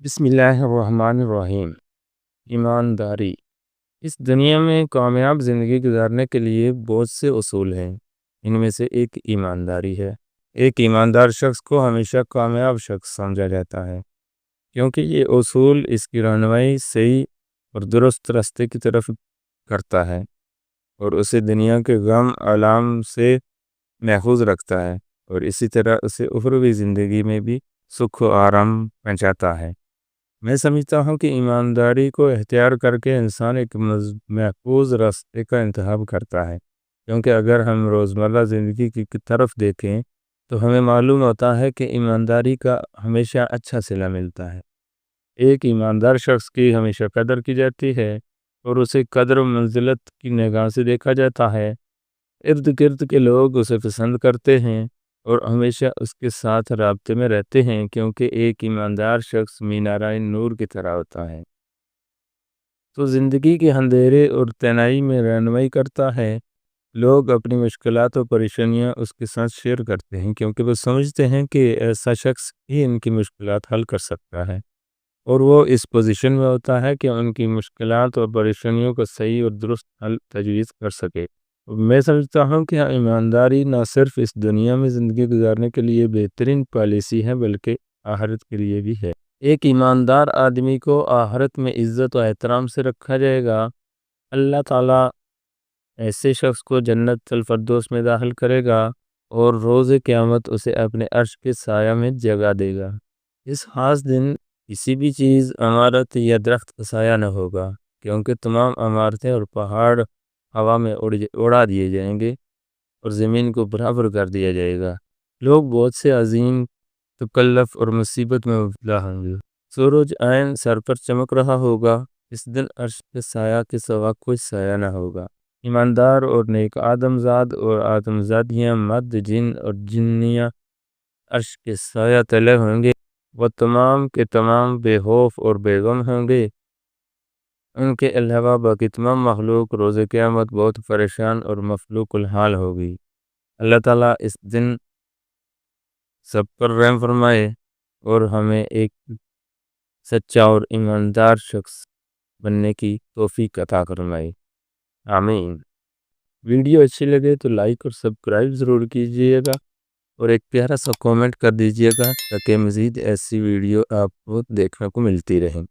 بسم اللہ الرحمن الرحیم۔ ایمانداری۔ اس دنیا میں کامیاب زندگی گزارنے کے لیے بہت سے اصول ہیں۔ ان میں سے ایک ایمانداری ہے۔ ایک ایماندار شخص کو ہمیشہ کامیاب شخص سمجھا جاتا ہے، کیونکہ یہ اصول اس کی رہنمائی صحیح اور درست راستے کی طرف کرتا ہے اور اسے دنیا کے غم آلام سے محفوظ رکھتا ہے، اور اسی طرح اسے اخروی زندگی میں بھی سکھ و آرام پہنچاتا ہے۔ میں سمجھتا ہوں کہ ایمانداری کو اختیار کر کے انسان ایک محفوظ راستے کا انتخاب کرتا ہے، کیونکہ اگر ہم روزمرہ زندگی کی طرف دیکھیں تو ہمیں معلوم ہوتا ہے کہ ایمانداری کا ہمیشہ اچھا صلہ ملتا ہے۔ ایک ایماندار شخص کی ہمیشہ قدر کی جاتی ہے اور اسے قدر و منزلت کی نگاہ سے دیکھا جاتا ہے۔ ارد گرد کے لوگ اسے پسند کرتے ہیں اور ہمیشہ اس کے ساتھ رابطے میں رہتے ہیں، کیونکہ ایک ایماندار شخص مینارۂ نور کی طرح ہوتا ہے تو زندگی کے اندھیرے اور تنہائی میں رہنمائی کرتا ہے۔ لوگ اپنی مشکلات اور پریشانیاں اس کے ساتھ شیئر کرتے ہیں، کیونکہ وہ سمجھتے ہیں کہ ایسا شخص ہی ان کی مشکلات حل کر سکتا ہے، اور وہ اس پوزیشن میں ہوتا ہے کہ ان کی مشکلات اور پریشانیوں کا صحیح اور درست حل تجویز کر سکے۔ میں سمجھتا ہوں کہ ایمانداری نہ صرف اس دنیا میں زندگی گزارنے کے لیے بہترین پالیسی ہے، بلکہ آخرت کے لیے بھی ہے۔ ایک ایماندار آدمی کو آخرت میں عزت و احترام سے رکھا جائے گا۔ اللہ تعالیٰ ایسے شخص کو جنت الفردوس میں داخل کرے گا اور روز قیامت اسے اپنے عرش کے سایہ میں جگہ دے گا۔ اس خاص دن کسی بھی چیز، عمارت یا درخت کا سایہ نہ ہوگا، کیونکہ تمام عمارتیں اور پہاڑ ہوا میں اڑا دیے جائیں گے اور زمین کو برابر کر دیا جائے گا۔ لوگ بہت سے عظیم تکلف اور مصیبت میں مبتلا ہوں گے۔ سورج عین سر پر چمک رہا ہوگا۔ اس دن عرش کے سایہ کے سوا کوئی سایہ نہ ہوگا۔ ایماندار اور نیک آدمزاد اور آدمزادیاں، مرد جن اور جنیاں عرش کے سایہ تلے ہوں گے۔ وہ تمام کے تمام بے خوف اور بے غم ہوں گے۔ ان کے علاوہ باقی تمام مخلوق روز قیامت بہت پریشان اور مفلوق الحال ہوگی۔ اللہ تعالیٰ اس دن سب پر رحم فرمائے اور ہمیں ایک سچا اور ایماندار شخص بننے کی توفیق عطا فرمائے۔ آمین۔ ویڈیو اچھی لگے تو لائک اور سبسکرائب ضرور کیجیے گا، اور ایک پیارا سا کومنٹ کر دیجیے گا تاکہ مزید ایسی ویڈیو آپ کو دیکھنے کو ملتی رہیں۔